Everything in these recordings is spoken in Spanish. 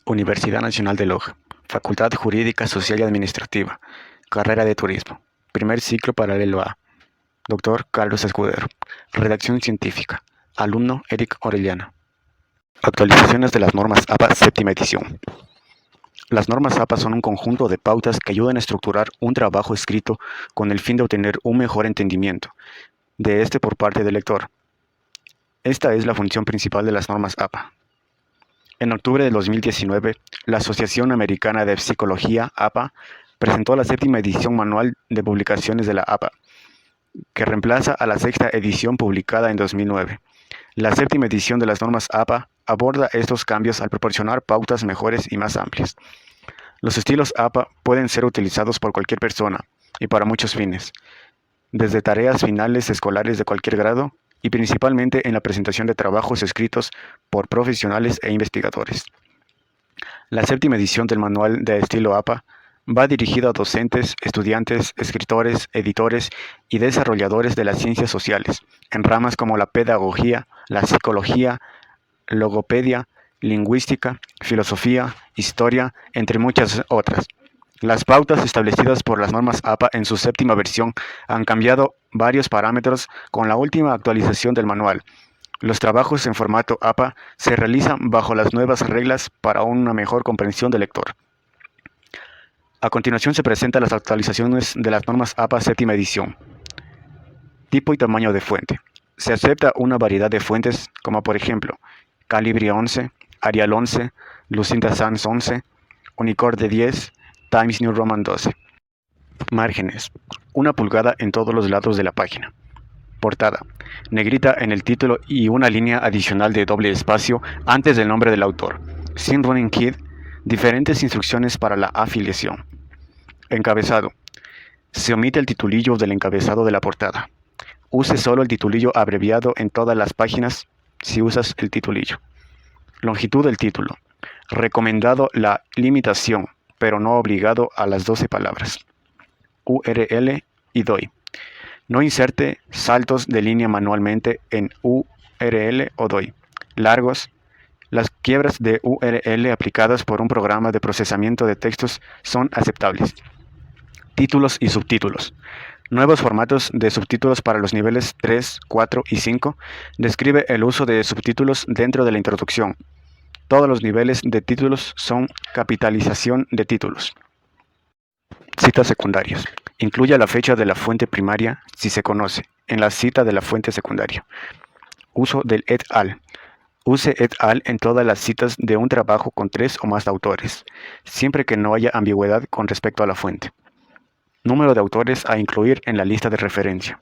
Universidad Nacional de Loja, Facultad Jurídica Social y Administrativa, Carrera de Turismo, primer ciclo paralelo A, Dr. Carlos Escudero, Redacción Científica, alumno Eric Orellana. Actualizaciones de las normas APA séptima edición. Las normas APA son un conjunto de pautas que ayudan a estructurar un trabajo escrito con el fin de obtener un mejor entendimiento de este por parte del lector. Esta es la función principal de las normas APA. En octubre de 2019, la Asociación Americana de Psicología, APA, presentó la séptima edición manual de publicaciones de la APA, que reemplaza a la sexta edición publicada en 2009. La séptima edición de las normas APA aborda estos cambios al proporcionar pautas mejores y más amplias. Los estilos APA pueden ser utilizados por cualquier persona y para muchos fines, desde tareas finales escolares de cualquier grado y principalmente en la presentación de trabajos escritos por profesionales e investigadores. La séptima edición del manual de estilo APA va dirigido a docentes, estudiantes, escritores, editores y desarrolladores de las ciencias sociales, en ramas como la pedagogía, la psicología, logopedia, lingüística, filosofía, historia, entre muchas otras. Las pautas establecidas por las normas APA en su séptima versión han cambiado varios parámetros con la última actualización del manual. Los trabajos en formato APA se realizan bajo las nuevas reglas para una mejor comprensión del lector. A continuación se presentan las actualizaciones de las normas APA séptima edición. Tipo y tamaño de fuente. Se acepta una variedad de fuentes como por ejemplo Calibri 11, Arial 11, Lucinda Sans 11, Unicode 10, Times New Roman 12. Márgenes. 1 pulgada en todos los lados de la página. Portada. Negrita en el título y una línea adicional de doble espacio antes del nombre del autor. Sin running kid. Diferentes instrucciones para la afiliación. Encabezado. Se omite el titulillo del encabezado de la portada. Use solo el titulillo abreviado en todas las páginas si usas el titulillo. Longitud del título. Recomendado la limitación, pero no obligado a las 12 palabras. URL y DOI. No inserte saltos de línea manualmente en URL o DOI. Largos. Las quiebras de URL aplicadas por un programa de procesamiento de textos son aceptables. Títulos y subtítulos. Nuevos formatos de subtítulos para los niveles 3, 4 y 5. Describe el uso de subtítulos dentro de la introducción. Todos los niveles de títulos son capitalización de títulos. Citas secundarias. Incluya la fecha de la fuente primaria, si se conoce, en la cita de la fuente secundaria. Uso del et al. Use et al en todas las citas de un trabajo con 3 o más autores, siempre que no haya ambigüedad con respecto a la fuente. Número de autores a incluir en la lista de referencia.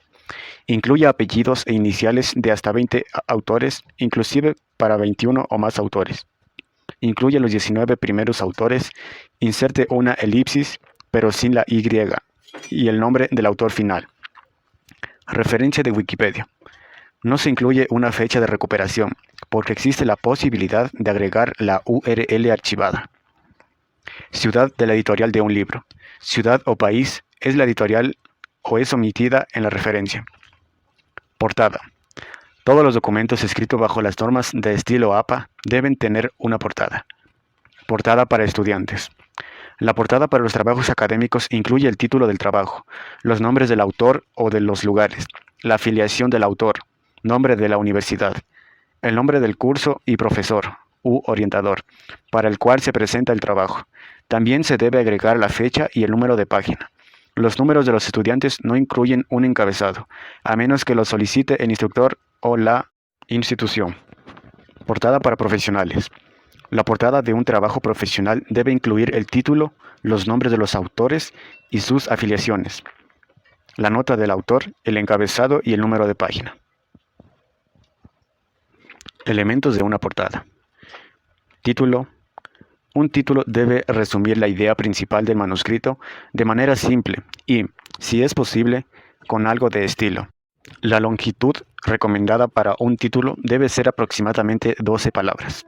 Incluya apellidos e iniciales de hasta 20 autores, inclusive para 21 o más autores. Incluya los 19 primeros autores, inserte una elipsis, pero sin la Y, y el nombre del autor final. Referencia de Wikipedia. No se incluye una fecha de recuperación, porque existe la posibilidad de agregar la URL archivada. Ciudad de la editorial de un libro. Ciudad o país es la editorial o es omitida en la referencia. Portada. Todos los documentos escritos bajo las normas de estilo APA deben tener una portada. Portada para estudiantes. La portada para los trabajos académicos incluye el título del trabajo, los nombres del autor o de los lugares, la afiliación del autor, nombre de la universidad, el nombre del curso y profesor u orientador, para el cual se presenta el trabajo. También se debe agregar la fecha y el número de página. Los números de los estudiantes no incluyen un encabezado, a menos que lo solicite el instructor o la institución. Portada para profesionales. La portada de un trabajo profesional debe incluir el título, los nombres de los autores y sus afiliaciones, la nota del autor, el encabezado y el número de página. Elementos de una portada. Título. Un título debe resumir la idea principal del manuscrito de manera simple y, si es posible, con algo de estilo. La longitud recomendada para un título debe ser aproximadamente 12 palabras.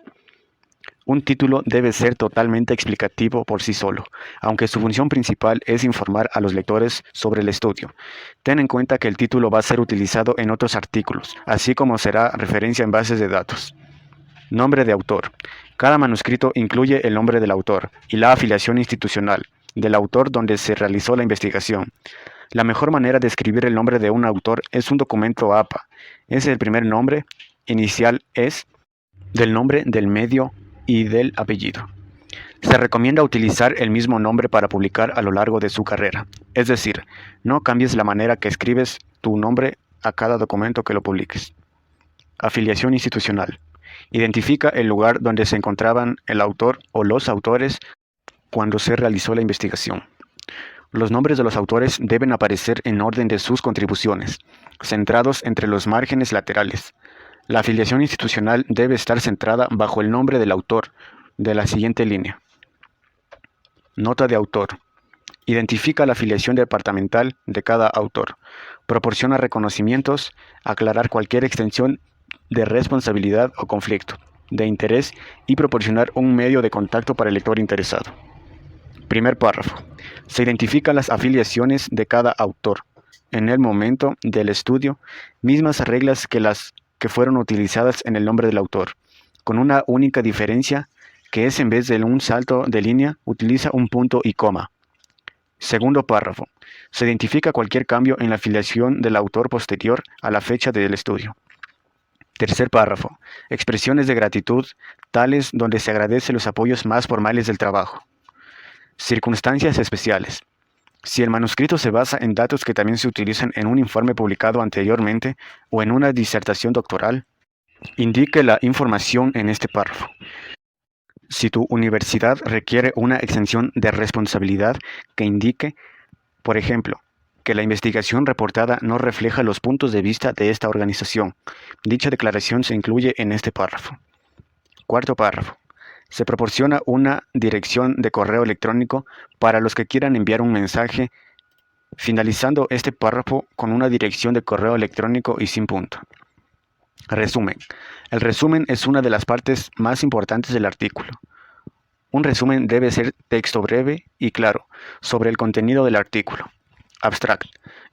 Un título debe ser totalmente explicativo por sí solo, aunque su función principal es informar a los lectores sobre el estudio. Ten en cuenta que el título va a ser utilizado en otros artículos, así como será referencia en bases de datos. Nombre de autor. Cada manuscrito incluye el nombre del autor y la afiliación institucional del autor donde se realizó la investigación. La mejor manera de escribir el nombre de un autor es un documento APA. Es el primer nombre inicial es del nombre del medio y del apellido. Se recomienda utilizar el mismo nombre para publicar a lo largo de su carrera. Es decir, no cambies la manera que escribes tu nombre a cada documento que lo publiques. Afiliación institucional. Identifica el lugar donde se encontraban el autor o los autores cuando se realizó la investigación. Los nombres de los autores deben aparecer en orden de sus contribuciones, centrados entre los márgenes laterales. La afiliación institucional debe estar centrada bajo el nombre del autor de la siguiente línea. Nota de autor. Identifica la afiliación departamental de cada autor. Proporciona reconocimientos, aclarar cualquier extensión de responsabilidad o conflicto de interés y proporcionar un medio de contacto para el lector interesado. Primer párrafo. Se identifican las afiliaciones de cada autor. En el momento del estudio, mismas reglas que las que fueron utilizadas en el nombre del autor, con una única diferencia, que es en vez de un salto de línea, utiliza un punto y coma. Segundo párrafo. Se identifica cualquier cambio en la afiliación del autor posterior a la fecha del estudio. Tercer párrafo. Expresiones de gratitud, tales donde se agradece los apoyos más formales del trabajo. Circunstancias especiales. Si el manuscrito se basa en datos que también se utilizan en un informe publicado anteriormente o en una disertación doctoral, indique la información en este párrafo. Si tu universidad requiere una exención de responsabilidad que indique, por ejemplo, que la investigación reportada no refleja los puntos de vista de esta organización, dicha declaración se incluye en este párrafo. Cuarto párrafo. Se proporciona una dirección de correo electrónico para los que quieran enviar un mensaje, finalizando este párrafo con una dirección de correo electrónico y sin punto. Resumen. El resumen es una de las partes más importantes del artículo. Un resumen debe ser texto breve y claro sobre el contenido del artículo. Abstract.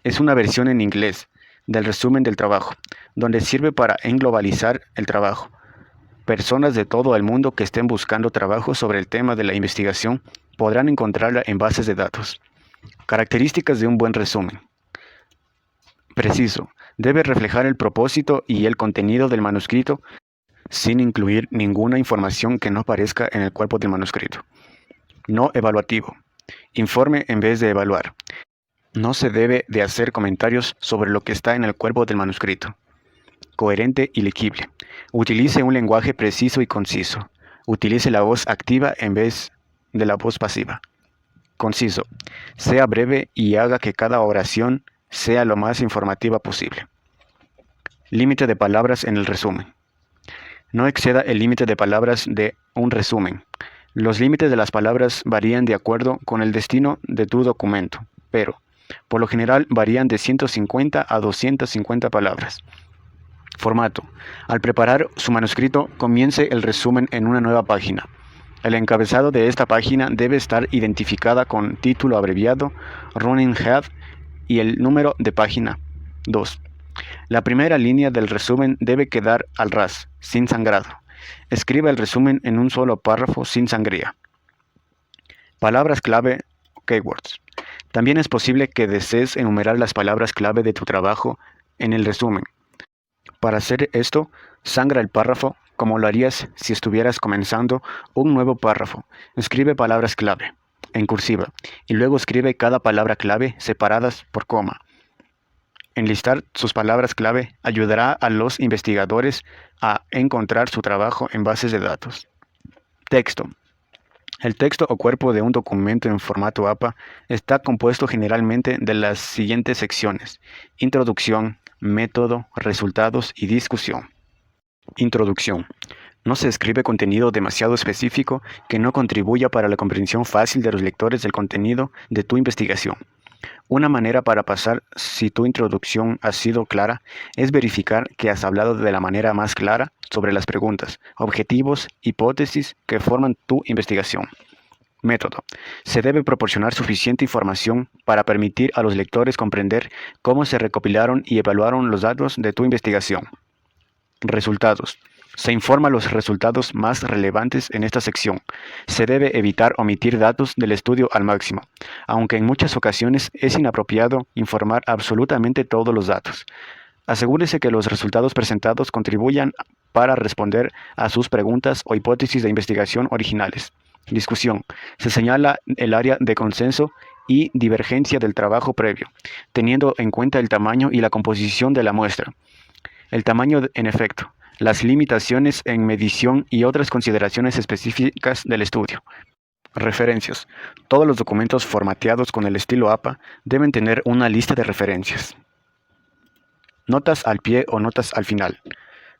Es una versión en inglés del resumen del trabajo, donde sirve para englobalizar el trabajo. Personas de todo el mundo que estén buscando trabajo sobre el tema de la investigación podrán encontrarla en bases de datos. Características de un buen resumen. Preciso. Debe reflejar el propósito y el contenido del manuscrito sin incluir ninguna información que no aparezca en el cuerpo del manuscrito. No evaluativo. Informe en vez de evaluar. No se debe de hacer comentarios sobre lo que está en el cuerpo del manuscrito. Coherente y legible. Utilice un lenguaje preciso y conciso. Utilice la voz activa en vez de la voz pasiva. Conciso. Sea breve y haga que cada oración sea lo más informativa posible. Límite de palabras en el resumen. No exceda el límite de palabras de un resumen. Los límites de las palabras varían de acuerdo con el destino de tu documento, pero, por lo general, varían de 150 a 250 palabras. Formato. Al preparar su manuscrito, comience el resumen en una nueva página. El encabezado de esta página debe estar identificada con título abreviado, running head y el número de página. 2. La primera línea del resumen debe quedar al ras, sin sangrado. Escriba el resumen en un solo párrafo sin sangría. Palabras clave, keywords. También es posible que desees enumerar las palabras clave de tu trabajo en el resumen. Para hacer esto, sangra el párrafo como lo harías si estuvieras comenzando un nuevo párrafo. Escribe palabras clave en cursiva y luego escribe cada palabra clave separadas por coma. Enlistar sus palabras clave ayudará a los investigadores a encontrar su trabajo en bases de datos. Texto. El texto o cuerpo de un documento en formato APA está compuesto generalmente de las siguientes secciones: introducción, método, resultados y discusión. Introducción. No se escribe contenido demasiado específico que no contribuya para la comprensión fácil de los lectores del contenido de tu investigación. Una manera para pasar si tu introducción ha sido clara es verificar que has hablado de la manera más clara sobre las preguntas, objetivos, hipótesis que forman tu investigación. Método. Se debe proporcionar suficiente información para permitir a los lectores comprender cómo se recopilaron y evaluaron los datos de tu investigación. Resultados. Se informa los resultados más relevantes en esta sección. Se debe evitar omitir datos del estudio al máximo, aunque en muchas ocasiones es inapropiado informar absolutamente todos los datos. Asegúrese que los resultados presentados contribuyan para responder a sus preguntas o hipótesis de investigación originales. Discusión. Se señala el área de consenso y divergencia del trabajo previo, teniendo en cuenta el tamaño y la composición de la muestra. El tamaño en efecto, las limitaciones en medición y otras consideraciones específicas del estudio. Referencias. Todos los documentos formateados con el estilo APA deben tener una lista de referencias. Notas al pie o notas al final.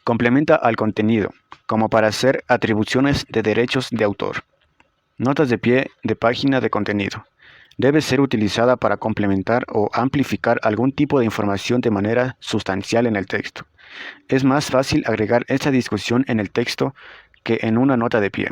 Complementa al contenido, como para hacer atribuciones de derechos de autor. Notas de pie de página de contenido. Debe ser utilizada para complementar o amplificar algún tipo de información de manera sustancial en el texto. Es más fácil agregar esta discusión en el texto que en una nota de pie.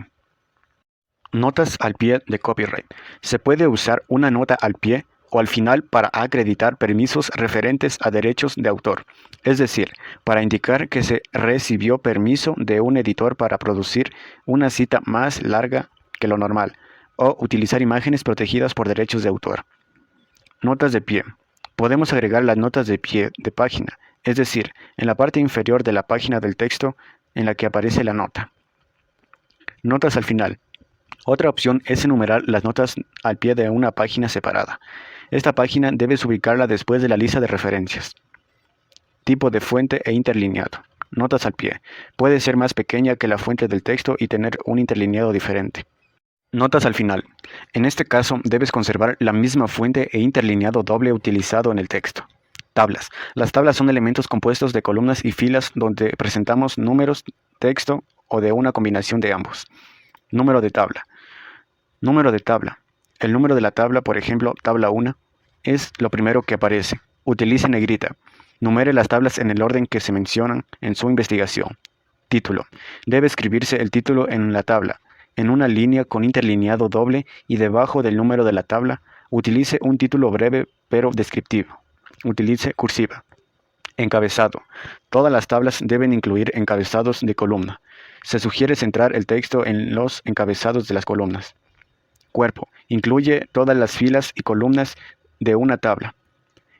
Notas al pie de copyright. Se puede usar una nota al pie o al final para acreditar permisos referentes a derechos de autor, es decir, para indicar que se recibió permiso de un editor para producir una cita más larga que lo normal, o utilizar imágenes protegidas por derechos de autor. Notas de pie. Podemos agregar las notas de pie de página, es decir, en la parte inferior de la página del texto en la que aparece la nota. Notas al final. Otra opción es enumerar las notas al pie de una página separada. Esta página debes ubicarla después de la lista de referencias. Tipo de fuente e interlineado. Notas al pie. Puede ser más pequeña que la fuente del texto y tener un interlineado diferente. Notas al final. En este caso, debes conservar la misma fuente e interlineado doble utilizado en el texto. Tablas. Las tablas son elementos compuestos de columnas y filas donde presentamos números, texto o de una combinación de ambos. Número de tabla. Número de tabla. El número de la tabla, por ejemplo, tabla 1, es lo primero que aparece. Utilice negrita. Numere las tablas en el orden que se mencionan en su investigación. Título. Debe escribirse el título en la tabla, en una línea con interlineado doble y debajo del número de la tabla. Utilice un título breve pero descriptivo. Utilice cursiva. Encabezado. Todas las tablas deben incluir encabezados de columna. Se sugiere centrar el texto en los encabezados de las columnas. Cuerpo. Incluye todas las filas y columnas de una tabla,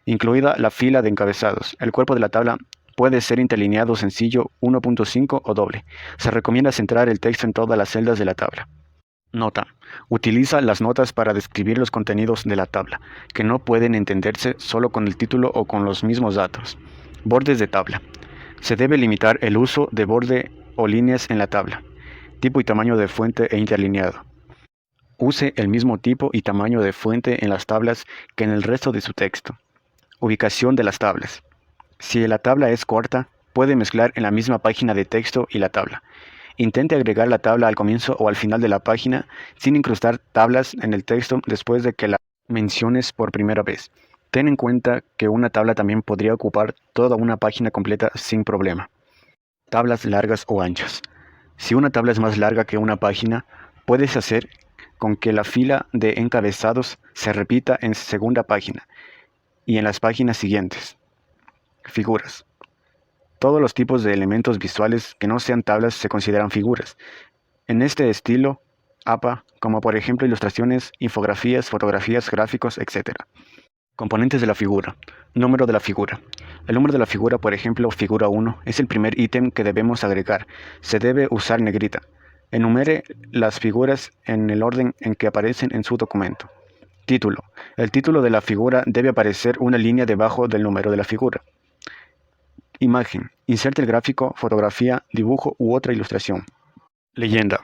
incluida la fila de encabezados. El cuerpo de la tabla puede ser interlineado sencillo 1.5 o doble. Se recomienda centrar el texto en todas las celdas de la tabla. Nota. Utiliza las notas para describir los contenidos de la tabla, que no pueden entenderse solo con el título o con los mismos datos. Bordes de tabla. Se debe limitar el uso de borde o líneas en la tabla. Tipo y tamaño de fuente e interlineado. Use el mismo tipo y tamaño de fuente en las tablas que en el resto de su texto. Ubicación de las tablas. Si la tabla es corta, puede mezclar en la misma página de texto y la tabla. Intente agregar la tabla al comienzo o al final de la página sin incrustar tablas en el texto después de que la menciones por primera vez. Ten en cuenta que una tabla también podría ocupar toda una página completa sin problema. Tablas largas o anchas. Si una tabla es más larga que una página, puedes hacer con que la fila de encabezados se repita en segunda página y en las páginas siguientes. Figuras. Todos los tipos de elementos visuales que no sean tablas se consideran figuras. En este estilo, APA, como por ejemplo ilustraciones, infografías, fotografías, gráficos, etc. Componentes de la figura. Número de la figura. El número de la figura, por ejemplo, figura 1, es el primer ítem que debemos agregar. Se debe usar negrita. Enumere las figuras en el orden en que aparecen en su documento. Título. El título de la figura debe aparecer una línea debajo del número de la figura. Imagen. Inserte el gráfico, fotografía, dibujo u otra ilustración. Leyenda.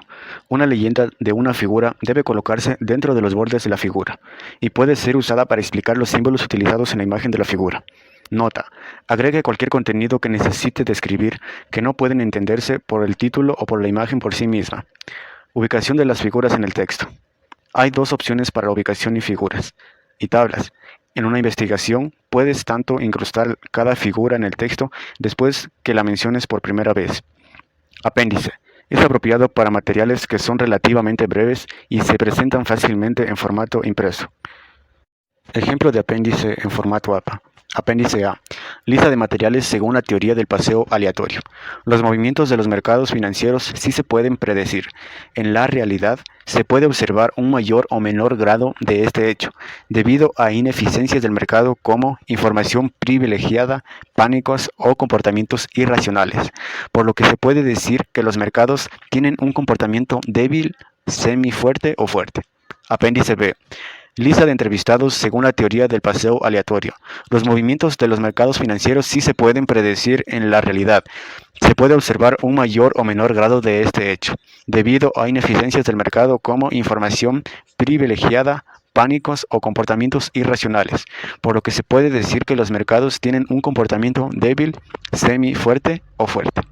Una leyenda de una figura debe colocarse dentro de los bordes de la figura y puede ser usada para explicar los símbolos utilizados en la imagen de la figura. Nota. Agregue cualquier contenido que necesite describir que no pueden entenderse por el título o por la imagen por sí misma. Ubicación de las figuras en el texto. Hay dos opciones para la ubicación y figuras y tablas. En una investigación, puedes tanto incrustar cada figura en el texto después que la menciones por primera vez. Apéndice. Es apropiado para materiales que son relativamente breves y se presentan fácilmente en formato impreso. Ejemplo de apéndice en formato APA. Apéndice A. Lista de materiales según la teoría del paseo aleatorio. Los movimientos de los mercados financieros sí se pueden predecir. En la realidad, se puede observar un mayor o menor grado de este hecho, debido a ineficiencias del mercado como información privilegiada, pánicos o comportamientos irracionales, por lo que se puede decir que los mercados tienen un comportamiento débil, semifuerte o fuerte. Apéndice B. Lista de entrevistados según la teoría del paseo aleatorio. Los movimientos de los mercados financieros sí se pueden predecir en la realidad. Se puede observar un mayor o menor grado de este hecho, debido a ineficiencias del mercado como información privilegiada, pánicos o comportamientos irracionales, por lo que se puede decir que los mercados tienen un comportamiento débil, semi fuerte o fuerte.